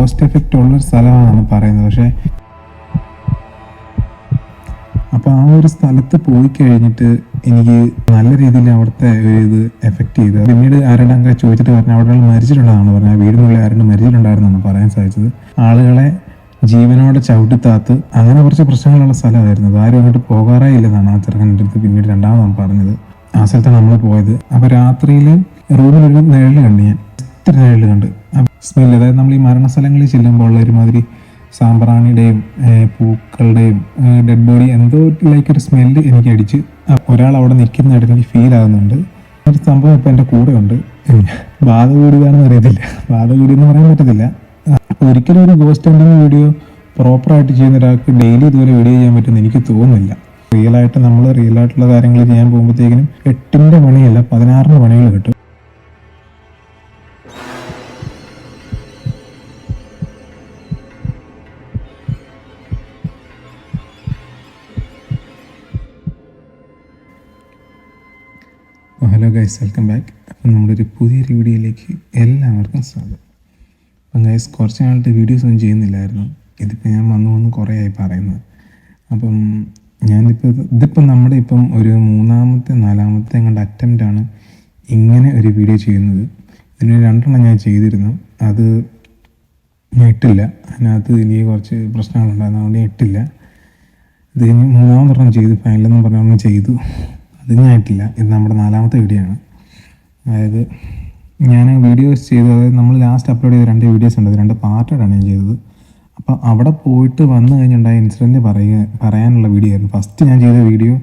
Ghost effect ഉള്ളൊരു സ്ഥലമാണെന്നാണ് പറയുന്നത്. പക്ഷേ അപ്പോൾ ആ ഒരു സ്ഥലത്ത് പോയി കഴിഞ്ഞിട്ട് എനിക്ക് നല്ല രീതിയിൽ അവിടുത്തെ ഒരു ഇത് എഫക്റ്റ് ചെയ്തു. പിന്നീട് ആരുടെ അങ്ങനെ ചോദിച്ചിട്ട് പറഞ്ഞാൽ അവിടെ മരിച്ചിട്ടുണ്ടെന്നാണ് പറഞ്ഞത്. വീടിനുള്ളിൽ ആരുടെ മരിച്ചിട്ടുണ്ടായിരുന്നാണ് പറയാൻ സാധിച്ചത്. ആളുകളെ ജീവനോടെ ചവിട്ടിത്താത്ത് അങ്ങനെ കുറച്ച് പ്രശ്നങ്ങളുള്ള സ്ഥലമായിരുന്നു. ആരും അങ്ങോട്ട് പോകാറേ ഇല്ലെന്നാണ് ആ ചെറുക്കൻ്റെ അടുത്ത് പിന്നീട് രണ്ടാമതാണ് പറഞ്ഞത്. ആ സ്ഥലത്താണ് നമ്മൾ പോയത്. അപ്പോൾ രാത്രിയിൽ റൂമിലൊരു നിഴൽ കണ്ടു. ഞാൻ ഒത്തിരി നിഴൽ കണ്ട്. സ്മെല്ല്, അതായത് നമ്മൾ ഈ മരണസ്ഥലങ്ങളിൽ ചെല്ലുമ്പോൾ ഉള്ള ഒരുമാതിരി സാമ്പ്രാണിയുടെയും പൂക്കളുടെയും ഡെഡ് ബോഡി എന്തോ ലൈക്കൊരു സ്മെല്ല് എനിക്ക് അടിച്ച് ഒരാൾ അവിടെ നിൽക്കുന്നതായിട്ട് എനിക്ക് ഫീൽ ആകുന്നുണ്ട്. ഒരു സംഭവം ഇപ്പം എൻ്റെ കൂടെ ഉണ്ട്. ബാധ കൂടുകയാണെന്ന് അറിയത്തില്ല, ബാധ കൂടിയെന്ന് പറയാൻ പറ്റത്തില്ല. ഒരിക്കലും ഒരു ഗോസ്റ്റ് ഹണ്ടിങ് വീഡിയോ പ്രോപ്പറായിട്ട് ചെയ്യുന്ന ഒരാൾക്ക് ഡെയിലി ഇതുപോലെ വീഡിയോ ചെയ്യാൻ പറ്റുമെന്ന് എനിക്ക് തോന്നുന്നില്ല. നമ്മൾ റിയലായിട്ടുള്ള കാര്യങ്ങൾ ചെയ്യാൻ പോകുമ്പോഴത്തേക്കിനും 8ന്റെ പണിയല്ല 16ന്റെ പണികൾ കിട്ടും. Hello guys, welcome back. അപ്പം നമ്മളൊരു പുതിയൊരു വീഡിയോയിലേക്ക് എല്ലാവർക്കും സ്വാഗതം. അപ്പം ഗൈസ്, കുറച്ച് നാളത്തെ വീഡിയോസ് ഒന്നും ചെയ്യുന്നില്ലായിരുന്നു. ഇതിപ്പോൾ ഞാൻ വന്ന് കുറേ ആയി പറയുന്നത്. അപ്പം ഇതിപ്പം നമ്മുടെ ഒരു 4ാമത്തെ എങ്ങാണ്ട് അറ്റംപ്റ്റാണ് ഇങ്ങനെ ഒരു വീഡിയോ ചെയ്യുന്നത്. ഇതിന് 2 ഞാൻ ചെയ്തിരുന്നു. അത് ഞാൻ ഇട്ടില്ല. അതിനകത്ത് ഇനി കുറച്ച് പ്രശ്നങ്ങളുണ്ടായിരുന്നു, അതുകൊണ്ട് ഞാൻ ഇട്ടില്ല. ഇത് കഴിഞ്ഞ് 3ാമതൊരെണ്ണം ചെയ്തു, ഫൈനലെന്നും പറഞ്ഞൊരെണ്ണം ചെയ്തു. അത് ഞാൻ ഇട്ടില്ല. ഇത് നമ്മുടെ 4ാമത്തെ വീഡിയോ ആണ്. അതായത് ഞാൻ വീഡിയോസ് ചെയ്തത്, അതായത് നമ്മൾ ലാസ്റ്റ് അപ്ലോഡ് ചെയ്ത 2 വീഡിയോസ് ഉണ്ട്. അത് 2 പാർട്ടായിട്ടാണ് ഞാൻ ചെയ്തത്. അപ്പോൾ അവിടെ പോയിട്ട് വന്നു കഴിഞ്ഞുണ്ടായ ഇൻസിഡൻറ്റ് പറയാനുള്ള വീഡിയോ ആയിരുന്നു. ഫസ്റ്റ് ഞാൻ ചെയ്ത വീഡിയോ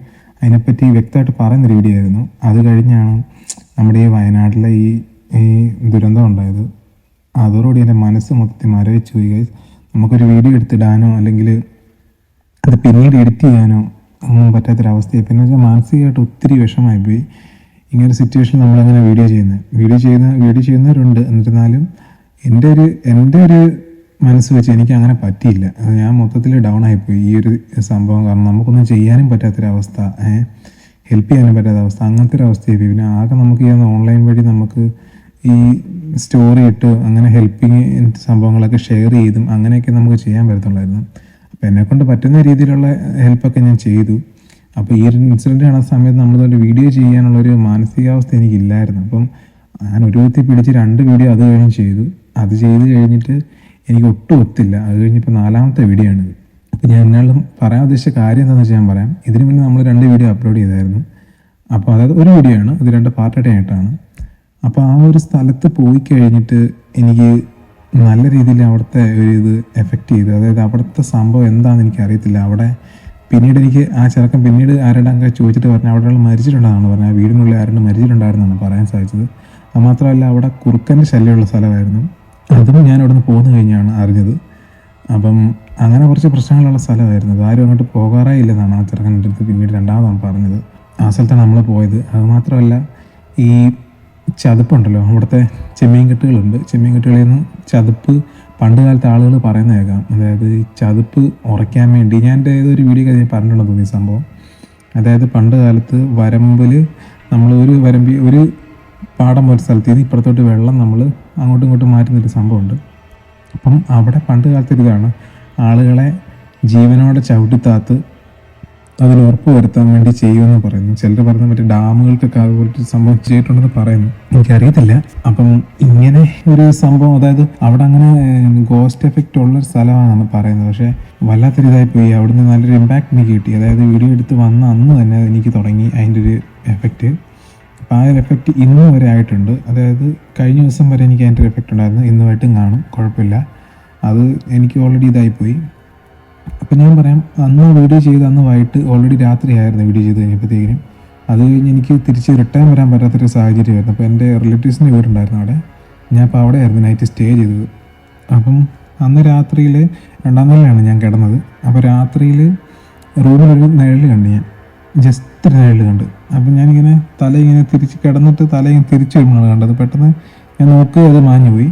അതിനെപ്പറ്റി വ്യക്തമായിട്ട് പറയുന്നൊരു വീഡിയോ ആയിരുന്നു. അത് കഴിഞ്ഞാണ് നമ്മുടെ ഈ വയനാട്ടിലെ ഈ ദുരന്തം ഉണ്ടായത്. അതോടുകൂടി എൻ്റെ മനസ്സ് മൊത്തത്തിൽ മരവിച്ച് പോയി. നമുക്കൊരു വീഡിയോ എടുത്തിടാനോ അല്ലെങ്കിൽ അത് പിന്നീട് എഡിറ്റ് ചെയ്യാനോ ഒന്നും പറ്റാത്തൊരവസ്ഥയായി. പിന്നെ വെച്ചാൽ മാനസികമായിട്ട് ഒത്തിരി വിഷമമായിപ്പോയി. ഇങ്ങനൊരു സിറ്റുവേഷൻ നമ്മളങ്ങനെ വീഡിയോ ചെയ്യുന്നവരുണ്ട്. എന്നിരുന്നാലും എൻ്റെ ഒരു മനസ്സ് വെച്ച് എനിക്ക് അങ്ങനെ പറ്റിയില്ല. ഞാൻ മൊത്തത്തിൽ ഡൗൺ ആയിപ്പോയി ഈ ഒരു സംഭവം. കാരണം നമുക്കൊന്നും ചെയ്യാനും പറ്റാത്തൊരവസ്ഥ, ഹെൽപ്പ് ചെയ്യാനും പറ്റാത്ത അവസ്ഥ, അങ്ങനത്തെ ഒരു അവസ്ഥയായിപ്പോയി. പിന്നെ ആകെ നമുക്ക് ചെയ്യുന്ന ഓൺലൈൻ വഴി നമുക്ക് ഈ സ്റ്റോറി ഇട്ട് അങ്ങനെ ഹെൽപ്പിങ് സംഭവങ്ങളൊക്കെ ഷെയർ ചെയ്തും അങ്ങനെയൊക്കെ നമുക്ക് ചെയ്യാൻ പറ്റത്തുള്ളായിരുന്നു. അപ്പോൾ എന്നെക്കൊണ്ട് പറ്റുന്ന രീതിയിലുള്ള ഹെൽപ്പൊക്കെ ഞാൻ ചെയ്തു. അപ്പോൾ ഈ ഒരു ഇൻസിഡൻറ്റ് കാണുന്ന സമയത്ത് നമ്മളിതൊരു വീഡിയോ ചെയ്യാനുള്ളൊരു മാനസികാവസ്ഥ എനിക്കില്ലായിരുന്നു. അപ്പം ഞാൻ ഒരു വിധത്തിൽ പിടിച്ച് 2 വീഡിയോ അത് കഴിഞ്ഞ് ചെയ്തു. അത് ചെയ്ത് കഴിഞ്ഞിട്ട് എനിക്ക് ഒട്ടും ഒത്തില്ല. അത് കഴിഞ്ഞിപ്പോൾ 4ാമത്തെ വീഡിയോ ആണിത്. അപ്പോൾ ഞാൻ എന്നാലും പറയാൻ ഉദ്ദേശിച്ച കാര്യം എന്താണെന്ന് വെച്ചാൽ ഞാൻ പറയാം. ഇതിന് മുന്നേ നമ്മൾ 2 വീഡിയോ അപ്ലോഡ് ചെയ്തായിരുന്നു. അപ്പോൾ അതായത് ഒരു വീഡിയോ ആണ്, അത് 2 പാർട്ടായിട്ടാണ്. അപ്പോൾ ആ ഒരു സ്ഥലത്ത് പോയി കഴിഞ്ഞിട്ട് എനിക്ക് നല്ല രീതിയിൽ അവിടുത്തെ ഒരു ഇത് എഫക്റ്റ് ചെയ്തു. അതായത് അവിടുത്തെ സംഭവം എന്താണെന്ന് എനിക്കറിയത്തില്ല. അവിടെ പിന്നീട് എനിക്ക് ആ ചെറുക്കൻ പിന്നീട് ആരുടെ അങ്ങനെ ചോദിച്ചിട്ട് പറഞ്ഞാൽ അവിടെ മരിച്ചിട്ടുണ്ടെന്നാണ് പറഞ്ഞത്. വീടിനുള്ളിൽ ആരുടെ മരിച്ചിട്ടുണ്ടായിരുന്നാണ് പറയാൻ സാധിച്ചത്. അത് മാത്രമല്ല അവിടെ കുറുക്കൻ്റെ ശല്യമുള്ള സ്ഥലമായിരുന്നു. അതും ഞാൻ അവിടെ നിന്ന് പോന്നു കഴിഞ്ഞാണ് അറിഞ്ഞത്. അപ്പം അങ്ങനെ കുറച്ച് പ്രശ്നങ്ങളുള്ള സ്ഥലമായിരുന്നു. ആരും അങ്ങോട്ട് പോകാറേ ഇല്ലെന്നാണ് ആ ചെറുക്കൻ്റെ അടുത്ത് പിന്നീട് രണ്ടാമതാണ് പറഞ്ഞത്. ആ സ്ഥലത്താണ് നമ്മൾ പോയത്. അത് മാത്രമല്ല ഈ ചതുപ്പുണ്ടല്ലോ, അവിടുത്തെ ചെമ്മീൻ കെട്ടുകളുണ്ട്. ചെമ്മീൻ കെട്ടുകളിൽ നിന്ന് ചതുപ്പ് പണ്ട് കാലത്തെ ആളുകൾ പറയുന്നത് കേൾക്കാം. അതായത് ഈ ചതുപ്പ് ഉറയ്ക്കാൻ വേണ്ടി ഞാൻ എൻ്റെ ഏതൊരു വീഡിയോ ഞാൻ പറഞ്ഞിട്ടുണ്ടെന്ന് തോന്നി സംഭവം. അതായത് പണ്ട് കാലത്ത് വരമ്പിൽ നമ്മൾ ഒരു പാടം പോലെ സ്ഥലത്ത് നിന്ന് ഇപ്പുറത്തോട്ട് വെള്ളം നമ്മൾ അങ്ങോട്ടും ഇങ്ങോട്ടും മാറ്റുന്നൊരു സംഭവമുണ്ട്. അപ്പം അവിടെ പണ്ട് കാലത്തെ ഇതാണ് ആളുകളെ ജീവനോടെ ചവിട്ടിത്താത്ത് അതിന് ഉറപ്പ് വരുത്താൻ വേണ്ടി ചെയ്യുമെന്ന് പറയുന്നു. ചിലർ പറയുന്നത് മറ്റേ ഡാമുകൾക്കൊക്കെ അതുപോലത്തെ സംഭവം ചെയ്തിട്ടുണ്ടെന്ന് പറയുന്നു. എനിക്കറിയത്തില്ല. അപ്പം ഇങ്ങനെ ഒരു സംഭവം, അതായത് അവിടെ അങ്ങനെ ഗോസ്റ്റ് എഫക്റ്റ് ഉള്ളൊരു സ്ഥലമാണെന്നാണ് പറയുന്നത്. പക്ഷേ വല്ലാത്തൊരിതായി പോയി. അവിടുന്ന് നല്ലൊരു ഇമ്പാക്റ്റ് എനിക്ക് കിട്ടി. അതായത് വീഡിയോ എടുത്ത് വന്ന അന്ന് തന്നെ എനിക്ക് തുടങ്ങി അതിൻ്റെ ഒരു എഫക്റ്റ്. അപ്പോൾ ആ ഒരു എഫക്റ്റ് ഇന്ന് വരെ ആയിട്ടുണ്ട്. അതായത് കഴിഞ്ഞ ദിവസം വരെ എനിക്ക് അതിൻ്റെ ഒരു എഫക്റ്റ് ഉണ്ടായിരുന്നു. ഇന്നുമായിട്ടും കാണും, കുഴപ്പമില്ല. അത് എനിക്ക് ഓൾറെഡി ഇതായിപ്പോയി. അപ്പം ഞാൻ പറയാം, അന്ന് വീഡിയോ ചെയ്ത് അന്ന് വൈകിട്ട് ഓൾറെഡി രാത്രിയായിരുന്നു വീഡിയോ ചെയ്ത് കഴിഞ്ഞപ്പോഴത്തേക്കിനും. അത് കഴിഞ്ഞ് എനിക്ക് തിരിച്ച് റിട്ടേൺ വരാൻ പറ്റാത്തൊരു സാഹചര്യമായിരുന്നു. അപ്പോൾ എൻ്റെ റിലേറ്റീവ്സിൻ്റെ വീടുണ്ടായിരുന്നു അവിടെ. ഞാൻ അപ്പോൾ അവിടെയായിരുന്നു നൈറ്റ് സ്റ്റേ ചെയ്തത്. അപ്പം അന്ന് രാത്രിയിൽ 2ാം നിലയിലാണ് ഞാൻ കിടന്നത്. അപ്പോൾ രാത്രിയിൽ റൂമിലൊരു നിഴൽ കണ്ടു. ഞാൻ ജസ്റ്റ് നിഴൽ കണ്ട്. അപ്പം ഞാനിങ്ങനെ തല ഇങ്ങനെ തിരിച്ച് കിടന്നിട്ട് തല ഇങ്ങനെ തിരിച്ചു വരുമ്പോഴാണ് കണ്ടത്. പെട്ടെന്ന് ഞാൻ നോക്കുക, അത് മാഞ്ഞു പോയി.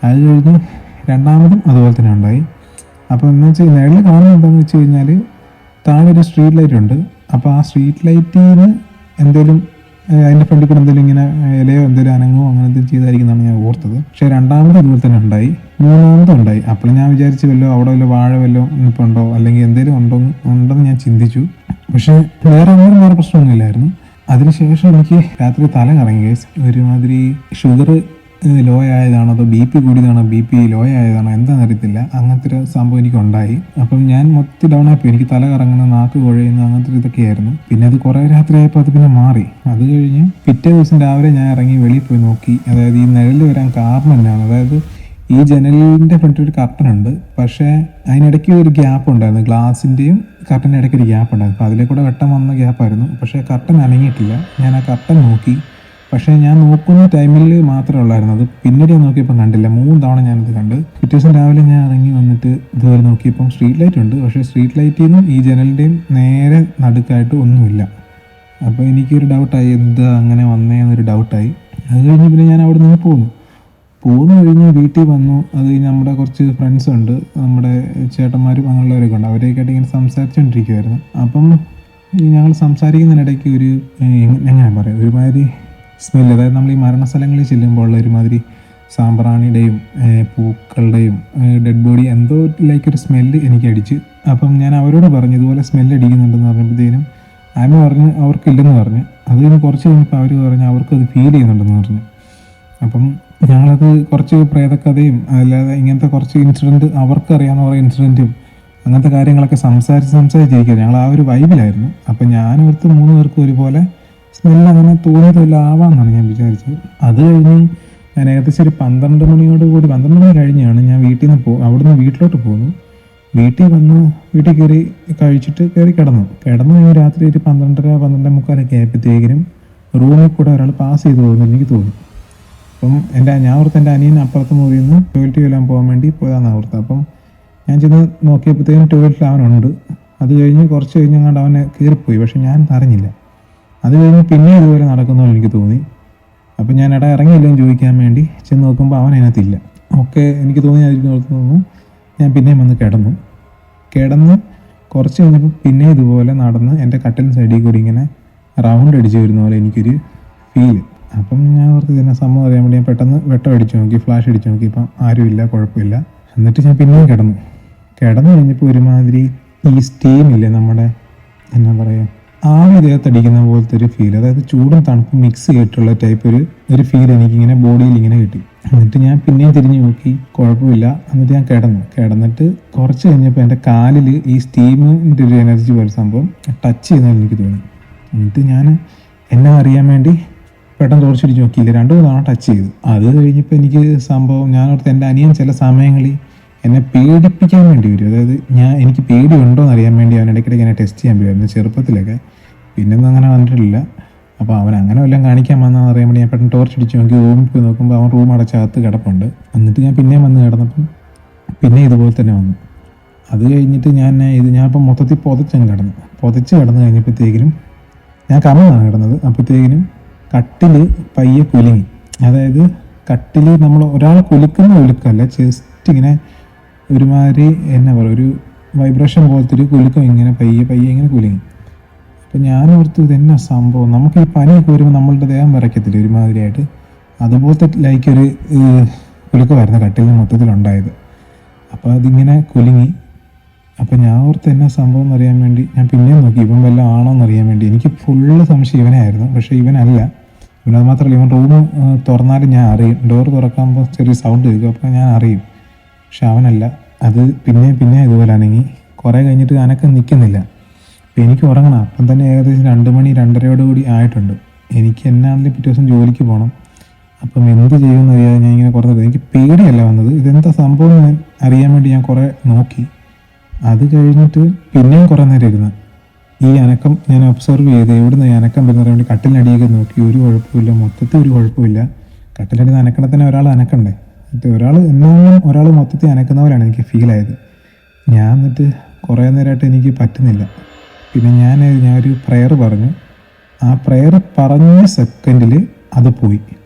അത് കഴിഞ്ഞ് 2ാമതും അതുപോലെ തന്നെ ഉണ്ടായി. അപ്പോൾ എന്ന് വെച്ചാൽ നിഴൽ കാണുന്നത് എന്താണെന്ന് വെച്ച് കഴിഞ്ഞാൽ താഴെ ഒരു സ്ട്രീറ്റ് ലൈറ്റ് ഉണ്ട്. അപ്പോൾ ആ സ്ട്രീറ്റ് ലൈറ്റിൽ നിന്ന് എന്തെങ്കിലും അതിൻ്റെ ഫ്രണ്ടിൽ കൂടെ എന്തെങ്കിലും ഇങ്ങനെ ഇലയോ എന്തെങ്കിലും അനങ്ങോ അങ്ങനെ എന്തെങ്കിലും ചെയ്തായിരിക്കുന്നതാണ് ഞാൻ ഓർത്തത്. പക്ഷേ രണ്ടാമത് ഇതുപോലെ തന്നെ ഉണ്ടായി, മൂന്നാമതും ഉണ്ടായി. അപ്പോൾ ഞാൻ വിചാരിച്ചു വല്ലോ അവിടെ വല്ല വാഴ വല്ലോ ഇപ്പോൾ ഉണ്ടോ അല്ലെങ്കിൽ എന്തെങ്കിലും ഉണ്ടെന്ന് ഞാൻ ചിന്തിച്ചു. പക്ഷേ വേറെ പ്രശ്നമൊന്നുമില്ലായിരുന്നു. അതിനുശേഷം എനിക്ക് രാത്രി തല കറങ്ങി. ഒരുമാതിരി ഷുഗർ ലോ ആയതാണോ അതോ ബി പി കൂടിയതാണോ ബി പി ലോ ആയതാണോ എന്താണെന്ന് അറിയത്തില്ല. അങ്ങനത്തെ ഒരു സംഭവം എനിക്ക് ഉണ്ടായി. അപ്പം ഞാൻ മൊത്തം ഡൗൺ ആയിപ്പോയി. എനിക്ക് തല കറങ്ങുന്ന, നാക്ക് കുഴയുന്ന അങ്ങനത്തെ ഒരു ഇതൊക്കെയായിരുന്നു. പിന്നെ അത് കുറേ രാത്രി ആയപ്പോൾ അത് പിന്നെ മാറി. അത് കഴിഞ്ഞ് പിറ്റേ ദിവസം രാവിലെ ഞാൻ ഇറങ്ങി വെളിയിൽ പോയി നോക്കി. അതായത് ഈ നിഴൽ വരാൻ കാരണം എന്നാണ്, അതായത് ഈ ജനലിൻ്റെ ഫ്രണ്ടിൽ ഒരു കർട്ടൻ ഉണ്ട്, പക്ഷേ അതിനിടയ്ക്ക് ഒരു ഗ്യാപ്പ് ഉണ്ടായിരുന്നു. ഗ്ലാസിൻ്റെയും കർട്ടൻ്റെ ഇടയ്ക്ക് ഒരു ഗ്യാപ്പ് ഉണ്ടായിരുന്നു. അപ്പോൾ അതിലേക്കൂടെ വെട്ടം വന്ന ഗ്യാപ്പായിരുന്നു. പക്ഷേ കർട്ടൻ അനങ്ങിയിട്ടില്ല. ഞാൻ ആ കർട്ടൻ നോക്കി, പക്ഷേ ഞാൻ നോക്കുന്ന ടൈമിൽ മാത്രമേ ഉള്ളായിരുന്നു. അത് പിന്നീട് ഞാൻ നോക്കിയപ്പോൾ കണ്ടില്ല. 3 തവണ ഞാനത് കണ്ട്. പിറ്റേ ദിവസം രാവിലെ ഞാൻ ഇറങ്ങി വന്നിട്ട് ഇതുവരെ നോക്കിയപ്പം സ്ട്രീറ്റ് ലൈറ്റ് ഉണ്ട്, പക്ഷേ സ്ട്രീറ്റ് ലൈറ്റിൽ നിന്നും ഈ ജനലിൻ്റെയും നേരെ നടുക്കായിട്ട് ഒന്നുമില്ല. അപ്പോൾ എനിക്കൊരു ഡൗട്ടായി, എന്താ അങ്ങനെ വന്നേന്നൊരു ഡൗട്ടായി. അത് കഴിഞ്ഞ് പിന്നെ ഞാൻ അവിടെ നിന്ന് പോന്നു കഴിഞ്ഞ് വീട്ടിൽ വന്നു. അത് കഴിഞ്ഞ് നമ്മുടെ കുറച്ച് ഫ്രണ്ട്സ് ഉണ്ട്, നമ്മുടെ ചേട്ടന്മാരും അങ്ങനെയുള്ളവരൊക്കെ ഉണ്ട്. അവരെയൊക്കെ ആയിട്ട് ഇങ്ങനെ സംസാരിച്ചുകൊണ്ടിരിക്കുമായിരുന്നു. അപ്പം ഞങ്ങൾ സംസാരിക്കുന്നതിനിടയ്ക്ക് എങ്ങനെ പറയാം, ഒരുമാതിരി സ്മെല്ല്, അതായത് നമ്മൾ ഈ മരണസ്ഥലങ്ങളിൽ ചെല്ലുമ്പോൾ ഉള്ള ഒരുമാതിരി സാമ്പ്രാണിയുടെയും പൂക്കളുടെയും ഡെഡ് ബോഡി എന്തോ ഒരു സ്മെല്ല് എനിക്ക് അടിച്ച്. അപ്പം ഞാൻ അവരോട് പറഞ്ഞു ഇതുപോലെ സ്മെല്ല് അടിക്കുന്നുണ്ടെന്ന് പറഞ്ഞപ്പോഴത്തേനും ആമ പറഞ്ഞ് അവർക്കില്ലെന്ന് പറഞ്ഞ്. അത് കഴിഞ്ഞ് കുറച്ച് കഴിഞ്ഞപ്പോൾ അവർ പറഞ്ഞ് അവർക്കത് ഫീൽ ചെയ്യുന്നുണ്ടെന്ന് പറഞ്ഞു. അപ്പം ഞങ്ങളത് കുറച്ച് പ്രേതക്കഥയും അല്ലാതെ ഇങ്ങനത്തെ കുറച്ച് ഇൻസിഡൻറ്റ്, അവർക്കറിയാവുന്ന കുറേ ഇൻസിഡൻറ്റും അങ്ങനത്തെ കാര്യങ്ങളൊക്കെ സംസാരിച്ചിരിക്കുക. ഞങ്ങൾ ആ ഒരു വൈബിലായിരുന്നു. അപ്പം ഞാനോർത്ത് 3 പേർക്കും ഒരുപോലെ സ്മെല്ല് അങ്ങനെ തോന്നിയതല്ല ആവാമെന്നാണ് ഞാൻ വിചാരിച്ചത്. അത് കഴിഞ്ഞ് ഞാൻ ഏകദേശം ഒരു 12 മണി കഴിഞ്ഞാണ് ഞാൻ അവിടുന്ന് വീട്ടിലോട്ട് പോന്നു. വീട്ടിൽ കയറി കഴിച്ചിട്ട് കിടന്നു കഴിഞ്ഞ് രാത്രി ഒരു 12:30-12:45 ആയപ്പോഴത്തേക്കിനും റൂമിൽ കൂടെ ഒരാൾ പാസ് ചെയ്ത് പോകുന്നു എനിക്ക് തോന്നി. അപ്പം ഞാൻ ഓർത്ത് എൻ്റെ അനിയൻ അപ്പുറത്ത് മുറിയിൽ നിന്ന് ടോയ്ലറ്റ് ചെല്ലാൻ പോകാൻ വേണ്ടി പോയതാണെന്ന് ഓർത്ത്. അപ്പം ഞാൻ ചെന്ന് നോക്കിയപ്പോഴത്തേക്കും ടോയ്ലറ്റിൽ അവനുണ്ട്. അത് കഴിഞ്ഞ് കുറച്ച് കഴിഞ്ഞങ്ങാണ്ട് അവനെ കയറിപ്പോയി, പക്ഷെ ഞാൻ അറിഞ്ഞില്ല. അത് കഴിഞ്ഞ് പിന്നെ ഇതുപോലെ നടക്കുന്നതെന്ന് എനിക്ക് തോന്നി. അപ്പം ഞാൻ ഇറങ്ങിയില്ലെന്ന് ചോദിക്കാൻ വേണ്ടി ചെന്ന് നോക്കുമ്പോൾ അവൻ അതിനകത്തില്ല. ഒക്കെ എനിക്ക് തോന്നുന്നു. ഞാൻ പിന്നെയും വന്ന് കിടന്ന് കുറച്ച് കഴിഞ്ഞപ്പോൾ പിന്നെ ഇതുപോലെ നടന്ന് എൻ്റെ കട്ടിലിന് സൈഡിൽ കൂടി ഇങ്ങനെ റൗണ്ട് അടിച്ച് വരുന്ന പോലെ എനിക്കൊരു ഫീല്. അപ്പം ഞാൻ ഓർത്ത് തന്നെ സംഭവം അറിയാൻ വേണ്ടി ഞാൻ പെട്ടെന്ന് വെട്ടം അടിച്ച് നോക്കി, ഫ്ലാഷ് അടിച്ച് നോക്കി. ഇപ്പം ആരുമില്ല, കുഴപ്പമില്ല. എന്നിട്ട് ഞാൻ പിന്നെയും കിടന്നു കഴിഞ്ഞപ്പോൾ ഒരുമാതിരി ഈ സ്റ്റീമില്ലേ, നമ്മുടെ എന്നാ പറയുക, ആവി ദേഹത്തടിക്കുന്ന പോലത്തെ ഒരു ഫീൽ, അതായത് ചൂടും തണുപ്പും മിക്സ് ചെയ്തിട്ടുള്ള ടൈപ്പ് ഒരു ഫീൽ എനിക്കിങ്ങനെ ബോഡിയിൽ ഇങ്ങനെ കിട്ടി. എന്നിട്ട് ഞാൻ പിന്നെയും തിരിഞ്ഞു നോക്കി, കുഴപ്പമില്ല. എന്നിട്ട് ഞാൻ കിടന്നിട്ട് കുറച്ച് കഴിഞ്ഞപ്പോൾ എൻ്റെ കാലിൽ ഈ സ്റ്റീമിൻ്റെ ഒരു എനർജി പോലെ സംഭവം ടച്ച് ചെയ്യുന്നതെന്ന് എനിക്ക് തോന്നി. എന്നിട്ട് ഞാൻ എന്നെ അറിയാൻ വേണ്ടി പെട്ടെന്ന് തോർച്ചടിച്ച് നോക്കിയില്ല, 2 തവണ ടച്ച് ചെയ്തു. അത് കഴിഞ്ഞപ്പോൾ എനിക്ക് സംഭവം, ഞാനോർത്ത് എൻ്റെ അനിയൻ ചില സമയങ്ങളിൽ എന്നെ പേടിപ്പിക്കാൻ വേണ്ടി വരും. അതായത് എനിക്ക് പേടിയുണ്ടോ എന്ന് അറിയാൻ വേണ്ടി അവൻ ഇടയ്ക്കിടയ്ക്ക് എന്നെ ടെസ്റ്റ് ചെയ്യാൻ വരുമായിരുന്നു ചെറുപ്പത്തിലൊക്കെ. പിന്നൊന്നും അങ്ങനെ വന്നിട്ടില്ല. അപ്പോൾ അവൻ അങ്ങനെ വല്ലതും കാണിക്കാൻ വന്നതെന്ന് അറിയാൻ വേണ്ടി ഞാൻ പെട്ടെന്ന് ടോർച്ച് അടിച്ച് നോക്കി. റൂമിൽ പോയി നോക്കുമ്പോൾ അവൻ റൂം അടച്ചകത്ത് കിടപ്പുണ്ട്. എന്നിട്ട് ഞാൻ പിന്നെയും വന്ന് കിടന്നപ്പം പിന്നെ ഇതുപോലെ തന്നെ വന്നു. അത് കഴിഞ്ഞിട്ട് ഞാനിപ്പം മൊത്തത്തിൽ പൊതച്ച് കിടന്ന് കഴിഞ്ഞപ്പോഴത്തേക്കിനും ഞാൻ കമന്നാണ് കിടന്നത്. അപ്പോഴത്തേക്കിനും കട്ടിൽ പയ്യെ കുലുങ്ങി. അതായത് കട്ടിൽ നമ്മൾ ഒരാൾ കുലുക്കുന്ന കുലുക്കല്ല, ജസ്റ്റ് ഇങ്ങനെ ഒരുമാതിരി എന്നാ പറയുക, ഒരു വൈബ്രേഷൻ പോലത്തെ ഒരു കുലുക്കം ഇങ്ങനെ പയ്യെ ഇങ്ങനെ കുലുങ്ങി. അപ്പം ഞാൻ ഓർത്തു ഇതെന്നാ സംഭവം, നമുക്ക് ഈ പനിയൊക്കെ വരുമ്പോൾ നമ്മളുടെ ദേഹം വിറയ്ക്കത്തില്ല ഒരുമാതിരിയായിട്ട്, അതുപോലത്തെ ഒരു കുലുക്കമായിരുന്നു കട്ടിലിന് മൊത്തത്തിലുണ്ടായത്. അപ്പോൾ അതിങ്ങനെ കുലുങ്ങി. അപ്പം ഞാൻ ഓർത്ത് എന്നാ സംഭവം എന്നറിയാൻ വേണ്ടി ഞാൻ പിന്നെയും നോക്കി, ഇവൻ വല്ലതും ആണോ എന്നറിയാൻ വേണ്ടി. എനിക്ക് ഫുള്ള് സംശയം ഇവനായിരുന്നു, പക്ഷേ ഇവനല്ല. ഇവനത് മാത്രമല്ല, ഇവൻ റൂം തുറന്നാലും ഞാൻ അറിയും, ഡോർ തുറക്കുമ്പോൾ ചെറിയ സൗണ്ട് കേൾക്കും, അപ്പോൾ ഞാൻ അറിയും. പക്ഷെ അവനല്ല. അത് പിന്നെ ഇതുപോലെ ആണെങ്കിൽ കുറേ കഴിഞ്ഞിട്ട് അനക്കം നിൽക്കുന്നില്ല. അപ്പോൾ എനിക്ക് ഉറങ്ങണം. അപ്പം തന്നെ ഏകദേശം 2 മണി 2:30 ആയിട്ടുണ്ട്. എനിക്ക് എന്നാണെങ്കിലും പിറ്റേ ദിവസം ജോലിക്ക് പോകണം. അപ്പം എന്ത് ചെയ്യുമെന്ന് അറിയാതെ ഞാൻ ഇങ്ങനെ കുറേ, എനിക്ക് പേടിയല്ല വന്നത്, ഇതെന്താ സംഭവം ഞാൻ അറിയാൻ വേണ്ടി ഞാൻ കുറേ നോക്കി. അത് കഴിഞ്ഞിട്ട് പിന്നെയും കുറേ നേരം ഇരുന്ന് ഈ അനക്കം ഞാൻ ഒബ്സർവ് ചെയ്ത് എവിടുന്ന് ഈ അനക്കം വരുന്നതിന് വേണ്ടി കട്ടിലിനടിയൊക്കെ നോക്കി. ഒരു കുഴപ്പമില്ല, മൊത്തത്തിൽ ഒരു കുഴപ്പമില്ല. കട്ടിലടി അനക്കണ തന്നെ ഒരാൾ അനക്കണ്ടേ, ഒരാൾ മൊത്തത്തിൽ അനക്കുന്ന പോലെയാണ് എനിക്ക് ഫീലായത്. എന്നിട്ട് കുറേ നേരമായിട്ട് എനിക്ക് പറ്റുന്നില്ല. പിന്നെ ഞാനൊരു പ്രെയർ പറഞ്ഞു. ആ പ്രെയർ പറഞ്ഞ സെക്കൻഡിൽ അത്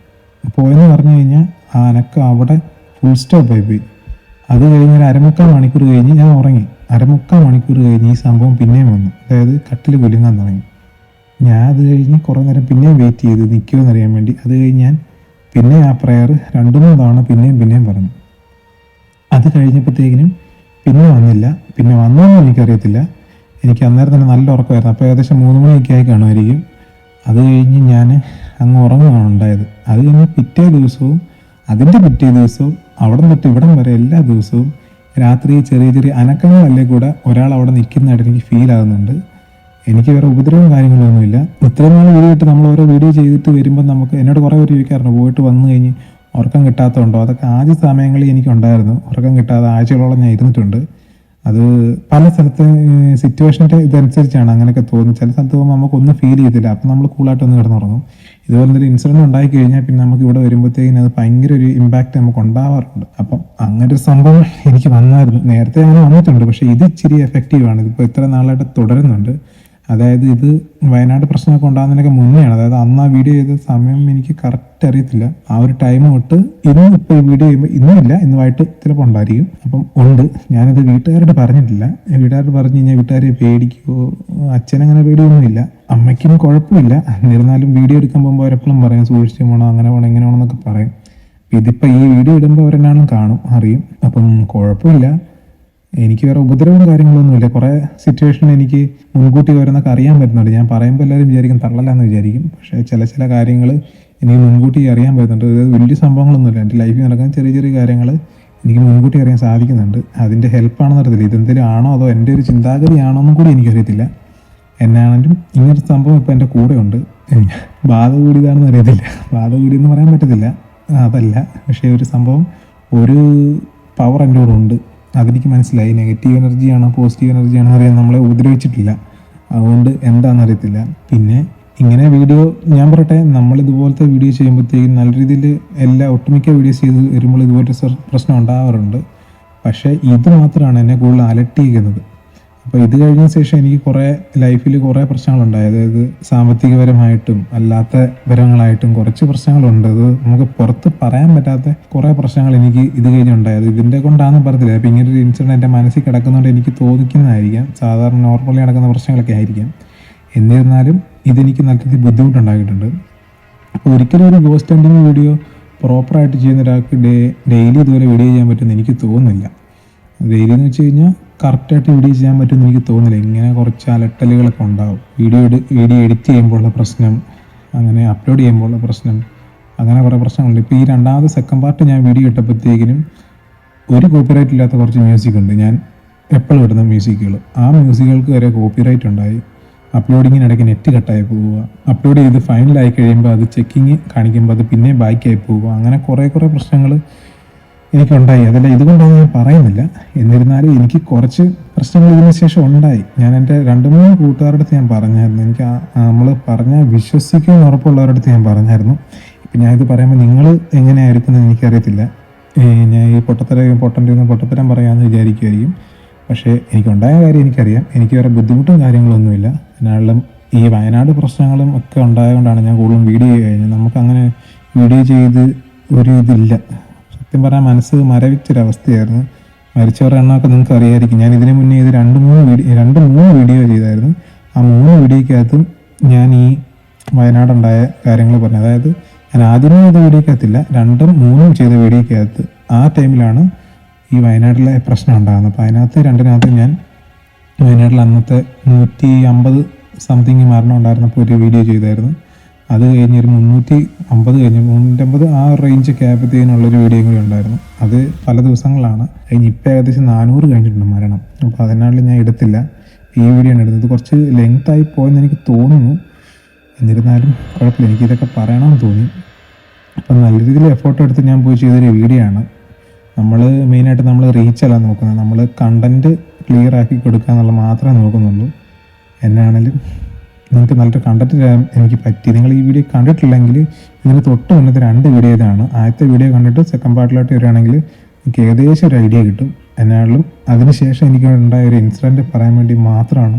പോയെന്ന് പറഞ്ഞു കഴിഞ്ഞാൽ ആ അനക്കം അവിടെ ഫുൾ സ്റ്റോപ്പായി പോയി. അത് കഴിഞ്ഞ് ഒരു 3/4 മണിക്കൂർ കഴിഞ്ഞ് ഞാൻ ഉറങ്ങി. 3/4 മണിക്കൂർ കഴിഞ്ഞ് ഈ സംഭവം പിന്നെയും വന്നു. അതായത് കട്ടിൽ കുലുങ്ങാൻ തുടങ്ങി. ഞാൻ അത് കഴിഞ്ഞ് കുറേ നേരം പിന്നെയും വെയിറ്റ് ചെയ്ത് നിൽക്കുമെന്ന് അറിയാൻ വേണ്ടി. അത് കഴിഞ്ഞ് ഞാൻ പിന്നെ ആ പ്രെയർ 2-3 തവണ പിന്നെയും പറഞ്ഞു. അത് കഴിഞ്ഞപ്പോഴത്തേക്കിനും പിന്നെ വന്നില്ല. പിന്നെ വന്നോന്നും എനിക്കറിയത്തില്ല. എനിക്ക് അന്നേരം തന്നെ നല്ല ഉറക്കമായിരുന്നു. അപ്പോൾ ഏകദേശം 3 മണിയൊക്കെ ആയി കാണുമായിരിക്കും. അത് കഴിഞ്ഞ് ഞാൻ അങ്ങ് ഉറങ്ങുകയാണ് ഉണ്ടായത്. അത് കഴിഞ്ഞ് പിറ്റേ ദിവസവും അവിടെ തൊട്ട് ഇവിടം വരെ എല്ലാ ദിവസവും രാത്രി ചെറിയ ചെറിയ അനക്കങ്ങളല്ലേ കൂടെ ഒരാൾ അവിടെ നിൽക്കുന്നതായിട്ട് എനിക്ക് ഫീൽ ആകുന്നുണ്ട്. എനിക്ക് വേറെ ഉപദ്രവവും കാര്യങ്ങളൊന്നുമില്ല. ഇത്രയും നാൾ വീഡിയോ ഇട്ട് നമ്മൾ ഓരോ വീഡിയോ ചെയ്തിട്ട് വരുമ്പോൾ നമുക്ക് എന്നോട് കുറേ പേര് ചോദിക്കാറുണ്ട് പോയിട്ട് വന്നു കഴിഞ്ഞ് ഉറക്കം കിട്ടാത്തതുണ്ടോ. അതൊക്കെ ആദ്യ സമയങ്ങളിൽ എനിക്കുണ്ടായിരുന്നു. ഉറക്കം കിട്ടാതെ ആഴ്ചകളോളം ഞാൻ ഇരുന്നിട്ടുണ്ട്. അത് പല സ്ഥലത്ത് സിറ്റുവേഷൻ്റെ ഇതനുസരിച്ചാണ് അങ്ങനെയൊക്കെ തോന്നുന്നത്. ചില സ്ഥലത്ത് പോകുമ്പോൾ നമുക്കൊന്നും ഫീൽ ചെയ്തില്ല. അപ്പം നമ്മൾ കൂളായിട്ടൊന്ന് കിടന്നുറങ്ങും. ഇതുപോലെ ഒരു ഇൻസിഡൻറ്റ് ഉണ്ടായി കഴിഞ്ഞാൽ പിന്നെ നമുക്ക് ഇവിടെ വരുമ്പോഴത്തേക്കിന് അത് ഭയങ്കര ഒരു ഇമ്പാക്റ്റ് നമുക്ക് ഉണ്ടാവാറുണ്ട്. അപ്പം അങ്ങനെ ഒരു സംഭവം എനിക്ക് വന്നായിരുന്നു. നേരത്തെ അങ്ങനെ വന്നിട്ടുണ്ട്. പക്ഷേ ഇത് ഇച്ചിരി എഫക്റ്റീവാണ്. ഇതിപ്പോൾ ഇത്ര നാളായിട്ട് തുടരുന്നുണ്ട്. അതായത് ഇത് വയനാട് പ്രശ്നമൊക്കെ ഉണ്ടാകുന്നതിനൊക്കെ മുന്നെയാണ്. അതായത് അന്ന് ആ വീഡിയോ ചെയ്ത സമയം എനിക്ക് കറക്റ്റ് അറിയത്തില്ല. ആ ഒരു ടൈം തൊട്ട് ഇപ്പോൾ ഈ വീഡിയോ ചെയ്യുമ്പോൾ ഇന്നുമില്ല, ഇന്നുമായിട്ട് ചിലപ്പോൾ ഉണ്ടായിരിക്കും. അപ്പം ഉണ്ട്. ഞാനിത് വീട്ടുകാരോട് പറഞ്ഞിട്ടില്ല. വീട്ടുകാരോട് പറഞ്ഞു കഴിഞ്ഞാൽ വീട്ടുകാരെ പേടിക്കുമോ? അച്ഛനങ്ങനെ പേടിയൊന്നുമില്ല, അമ്മയ്ക്കും കുഴപ്പമില്ല. എന്നിരുന്നാലും വീഡിയോ എടുക്കാൻ പോകുമ്പോൾ അവരെപ്പോഴും പറയും സൂക്ഷിച്ച് പോകണം, അങ്ങനെ പോകണം, ഇങ്ങനെ പോകണം എന്നൊക്കെ പറയും. ഇതിപ്പോൾ ഈ വീഡിയോ ഇടുമ്പോൾ അവരെന്നാളും കാണും, അറിയും. അപ്പം കുഴപ്പമില്ല. എനിക്ക് വേറെ ഉപദ്രവവും കാര്യങ്ങളൊന്നുമില്ല. കുറേ സിറ്റുവേഷൻ എനിക്ക് മുൻകൂട്ടി വരുന്നൊക്കെ അറിയാൻ പറ്റുന്നുണ്ട്. ഞാൻ പറയുമ്പോൾ എല്ലാവരും വിചാരിക്കും തള്ളലാന്ന് വിചാരിക്കും. പക്ഷേ ചില കാര്യങ്ങൾ എനിക്ക് മുൻകൂട്ടി അറിയാൻ പറ്റുന്നുണ്ട്. അതായത് വലിയ സംഭവങ്ങളൊന്നുമില്ല. എൻ്റെ ലൈഫിൽ നടക്കുന്ന ചെറിയ ചെറിയ കാര്യങ്ങൾ എനിക്ക് മുൻകൂട്ടി അറിയാൻ സാധിക്കുന്നുണ്ട്. അതിൻ്റെ ഹെൽപ്പാണെന്ന് അറിയത്തില്ല. ഇതെന്തെങ്കിലും ആണോ അതോ എൻ്റെ ഒരു ചിന്താഗതിയാണോ എന്നും കൂടി എനിക്കറിയത്തില്ല. എന്നാണെങ്കിലും ഇങ്ങനൊരു സംഭവം ഇപ്പോൾ എൻ്റെ കൂടെ ഉണ്ട്. ബാധ കൂടിയതാണെന്ന് അറിയത്തില്ല. ബാധ കൂടിയെന്ന് പറയാൻ പറ്റത്തില്ല, അതല്ല. പക്ഷേ ഒരു സംഭവം, ഒരു പവർ എൻ്റെ കൂടെ ഉണ്ട്. അതെനിക്ക് മനസ്സിലായി. നെഗറ്റീവ് എനർജിയാണോ പോസിറ്റീവ് എനർജിയാണോ അറിയാൻ നമ്മളെ ഉപദ്രവിച്ചിട്ടില്ല. അതുകൊണ്ട് എന്താണെന്നറിയത്തില്ല. പിന്നെ ഇങ്ങനെ വീഡിയോ ഞാൻ പറയട്ടെ, നമ്മൾ ഇതുപോലത്തെ വീഡിയോ ചെയ്യുമ്പോഴത്തേക്കും നല്ല രീതിയിൽ ഒട്ടുമിക്ക വീഡിയോസ് ചെയ്ത് വരുമ്പോൾ ഇതുപോലത്തെ പ്രശ്നം ഉണ്ടാവാറുണ്ട്. പക്ഷേ ഇത് മാത്രമാണ് എന്നെ കൂടുതൽ അലട്ടിയിരിക്കുന്നത്. അപ്പോൾ ഇത് കഴിഞ്ഞ ശേഷം എനിക്ക് ലൈഫിൽ കുറേ പ്രശ്നങ്ങളുണ്ടായി. അതായത് സാമ്പത്തികപരമായിട്ടും അല്ലാത്ത പരങ്ങളായിട്ടും കുറച്ച് പ്രശ്നങ്ങളുണ്ട്. അത് നമുക്ക് പുറത്ത് പറയാൻ പറ്റാത്ത കുറേ പ്രശ്നങ്ങൾ എനിക്ക് ഇത് കഴിഞ്ഞുണ്ടായത്. ഇതിൻ്റെ കൊണ്ടാണെന്ന് പറഞ്ഞില്ല. അപ്പോൾ ഇങ്ങനൊരു ഇൻസിഡൻറ്റ് എൻ്റെ മനസ്സിൽ കിടക്കുന്നതുകൊണ്ട് എനിക്ക് തോന്നിക്കുന്നതായിരിക്കാം. സാധാരണ നോർമലി നടക്കുന്ന പ്രശ്നങ്ങളൊക്കെ ആയിരിക്കാം. എന്നിരുന്നാലും ഇതെനിക്ക് നല്ല രീതിയിൽ ബുദ്ധിമുട്ടുണ്ടാക്കിയിട്ടുണ്ട്. അപ്പോൾ ഒരിക്കലും ഒരു ഗോസ്റ്റ് ഹണ്ടിങ് വീഡിയോ പ്രോപ്പറായിട്ട് ചെയ്യുന്ന ഒരാൾക്ക് ഡെയിലി ഇതുപോലെ വീഡിയോ ചെയ്യാൻ പറ്റുമെന്ന് എനിക്ക് തോന്നുന്നില്ല. ഡെയിലി എന്ന് വെച്ച് കഴിഞ്ഞാൽ കറക്റ്റായിട്ട് വീഡിയോ ചെയ്യാൻ പറ്റുമെന്ന് എനിക്ക് തോന്നുന്നില്ല. ഇങ്ങനെ കുറച്ച് അലട്ടലുകളൊക്കെ ഉണ്ടാവും. വീഡിയോ എഡിറ്റ് ചെയ്യുമ്പോഴുള്ള പ്രശ്നം, അങ്ങനെ അപ്ലോഡ് ചെയ്യുമ്പോഴുള്ള പ്രശ്നം, അങ്ങനെ കുറേ പ്രശ്നങ്ങളുണ്ട്. ഇപ്പോൾ ഈ രണ്ടാമത് സെക്കൻഡ് പാർട്ട് ഞാൻ വീഡിയോ ഇട്ടപ്പോഴത്തേക്കിനും ഒരു കോപ്പിറൈറ്റ് ഇല്ലാത്ത കുറച്ച് മ്യൂസിക് ഉണ്ട്. ഞാൻ എപ്പോഴും ഇടുന്ന മ്യൂസിക്കുകൾ, ആ മ്യൂസിക്കുകൾക്ക് വരെ കോപ്പിറൈറ്റ് ഉണ്ടായി. അപ്ലോഡിങ്ങിനിടയ്ക്ക് നെറ്റ് കട്ടായി പോവുക, അപ്ലോഡ് ചെയ്ത് ഫൈനലായി കഴിയുമ്പോൾ അത് ചെക്കിങ് കാണിക്കുമ്പോൾ അത് പിന്നെ ബാക്കായി പോവുക. അങ്ങനെ കുറേ പ്രശ്നങ്ങൾ എനിക്കുണ്ടായി. അതല്ല ഇതുകൊണ്ടാണ് ഞാൻ പറയുന്നില്ല. എന്നിരുന്നാലും എനിക്ക് കുറച്ച് പ്രശ്നങ്ങൾ ഇതിന് ശേഷം ഉണ്ടായി. ഞാൻ എൻ്റെ 2-3 കൂട്ടുകാരുടെ അടുത്ത് ഞാൻ പറഞ്ഞായിരുന്നു. എനിക്ക് നമ്മൾ പറഞ്ഞാൽ വിശ്വസിക്കുമെന്ന് ഉറപ്പുള്ളവരുടെ അടുത്ത് ഞാൻ പറഞ്ഞായിരുന്നു. ഇപ്പം ഞാനിത് പറയുമ്പോൾ നിങ്ങൾ എങ്ങനെയായിരിക്കുന്നത് എനിക്കറിയത്തില്ല. ഞാൻ ഈ പൊട്ടത്തരം പറയാമെന്ന് വിചാരിക്കുമായിരിക്കും. പക്ഷേ എനിക്കുണ്ടായ കാര്യം എനിക്കറിയാം. എനിക്ക് വേറെ ബുദ്ധിമുട്ടും കാര്യങ്ങളൊന്നുമില്ല. എന്നാലും ഈ വയനാട് പ്രശ്നങ്ങളും ഒക്കെ ഉണ്ടായതുകൊണ്ടാണ് ഞാൻ കൂടുതലും വീഡിയോ കഴിഞ്ഞത്. നമുക്കങ്ങനെ വീഡിയോ ചെയ്ത് ഒരു ഇതില്ല. സത്യം പറഞ്ഞാൽ മനസ്സ് മരവിച്ചൊരവസ്ഥയായിരുന്നു. മരിച്ചവരുടെ എണ്ണമൊക്കെ നിങ്ങൾക്ക് അറിയാമായിരിക്കും. ഞാൻ ഇതിന് മുന്നേ ഇത് 2-3 വീഡിയോ ചെയ്തായിരുന്നു. ആ 3 വീഡിയോക്കകത്തും ഞാൻ ഈ വയനാടുണ്ടായ കാര്യങ്ങൾ പറഞ്ഞു. അതായത് ഞാൻ ആദ്യമേ ചെയ്ത വീഡിയോക്കകത്തില്ല, 2-3 ചെയ്ത വീഡിയോക്കകത്ത് ആ ടൈമിലാണ് ഈ വയനാട്ടിലെ പ്രശ്നം ഉണ്ടാകുന്നത്. അപ്പോൾ അതിനകത്ത് 2-നകത്ത് ഞാൻ വയനാട്ടിൽ അന്നത്തെ 150 സംതിങ് മരണം ഉണ്ടായിരുന്നപ്പോൾ ഒരു വീഡിയോ ചെയ്തായിരുന്നു. അത് കഴിഞ്ഞ് ഒരു 350 കഴിഞ്ഞ് 350 ആ റേഞ്ചൊക്കെ ആയപ്പോഴത്തേനുള്ളൊരു വീഡിയോയും കൂടി ഉണ്ടായിരുന്നു. അത് പല ദിവസങ്ങളാണ് കഴിഞ്ഞ്. ഇപ്പോൾ ഏകദേശം 400 കഴിഞ്ഞിട്ടുണ്ട് മരണം. അപ്പോൾ അതിനാലും ഞാൻ എടുത്തില്ല. ഈ വീഡിയോ ആണ് എടുത്തത്. കുറച്ച് ലെങ്തായി പോയെന്ന് എനിക്ക് തോന്നുന്നു. എന്നിരുന്നാലും കുഴപ്പമില്ല, എനിക്കിതൊക്കെ പറയണമെന്ന് തോന്നി. അപ്പം നല്ല രീതിയിൽ എഫേർട്ട് എടുത്ത് ഞാൻ പോയി ചെയ്തൊരു വീഡിയോ ആണ്. മെയിനായിട്ട് നമ്മൾ റീച്ചല്ല നോക്കുന്നത്, നമ്മൾ കണ്ടൻറ്റ് ക്ലിയർ ആക്കി കൊടുക്കുക എന്നുള്ള മാത്രമേ നോക്കുന്നുള്ളൂ. എന്നാണെങ്കിലും നിങ്ങൾക്ക് നല്ലൊരു കണ്ടൻറ്റ് തരാൻ എനിക്ക് പറ്റി. നിങ്ങൾ ഈ വീഡിയോ കണ്ടിട്ടില്ലെങ്കിൽ ഇതിന് തൊട്ട് മുന്നത്തെ 2 വീഡിയോ ഇതാണ്. ആദ്യത്തെ വീഡിയോ കണ്ടിട്ട് സെക്കൻഡ് പാർട്ടിലോട്ട് വരികയാണെങ്കിൽ എനിക്ക് ഏകദേശം ഒരു ഐഡിയ കിട്ടും. എന്നാലും അതിനുശേഷം എനിക്ക് ഉണ്ടായ ഒരു ഇൻസിഡൻറ്റ് പറയാൻ വേണ്ടി മാത്രമാണ്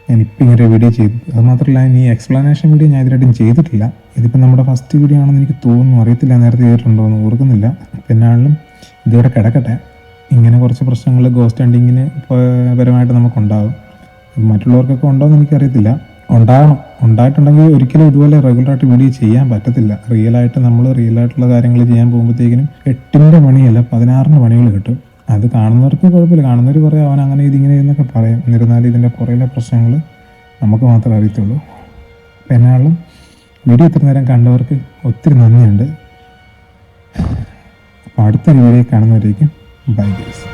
ഞാനിപ്പോൾ ഇങ്ങനെ വീഡിയോ ചെയ്തത്. അതുമാത്രമല്ല, ഈ എക്സ്പ്ലനേഷൻ വീഡിയോ ഞാൻ ഇതിനായിട്ടും ചെയ്തിട്ടില്ല. ഇതിപ്പോൾ നമ്മുടെ ഫസ്റ്റ് വീഡിയോ ആണെന്ന് എനിക്ക് തോന്നുന്നു, അറിയത്തില്ല നേരത്തെ ചെയ്തിട്ടുണ്ടോ എന്ന് ഓർക്കുന്നില്ല. പിന്നാണെങ്കിലും ഇതിവിടെ കിടക്കട്ടെ. ഇങ്ങനെ കുറച്ച് പ്രശ്നങ്ങൾ ഗോസ്റ്റ് ഹണ്ടിങ്ങിന് പരമായിട്ട് നമുക്കുണ്ടാകും. മറ്റുള്ളവർക്കൊക്കെ ഉണ്ടോ എന്ന് എനിക്കറിയത്തില്ല. ഉണ്ടാകണം. ഉണ്ടായിട്ടുണ്ടെങ്കിൽ ഒരിക്കലും ഇതുപോലെ റെഗുലറായിട്ട് വീഡിയോ ചെയ്യാൻ പറ്റത്തില്ല. റിയലായിട്ടുള്ള കാര്യങ്ങൾ ചെയ്യാൻ പോകുമ്പോഴത്തേക്കിനും 8ൻ്റെ പണിയല്ല 16ൻ്റെ പണികൾ കിട്ടും. അത് കാണുന്നവർക്ക് കുഴപ്പമില്ല. കാണുന്നവർ പറയാം അവൻ അങ്ങനെ ഇതിങ്ങനെ എന്നൊക്കെ പറയും. എന്നിരുന്നാലും ഇതിൻ്റെ പുറകിലെ പ്രശ്നങ്ങൾ നമുക്ക് മാത്രമേ അറിയത്തുള്ളൂ. അപ്പം എന്നാലും വീഡിയോ ഇത്ര നേരം കണ്ടവർക്ക് ഒത്തിരി നന്ദിയുണ്ട്. അപ്പോൾ അടുത്ത വീഡിയോ കാണുന്നവരേക്കും ബൈ ഗൈസ്.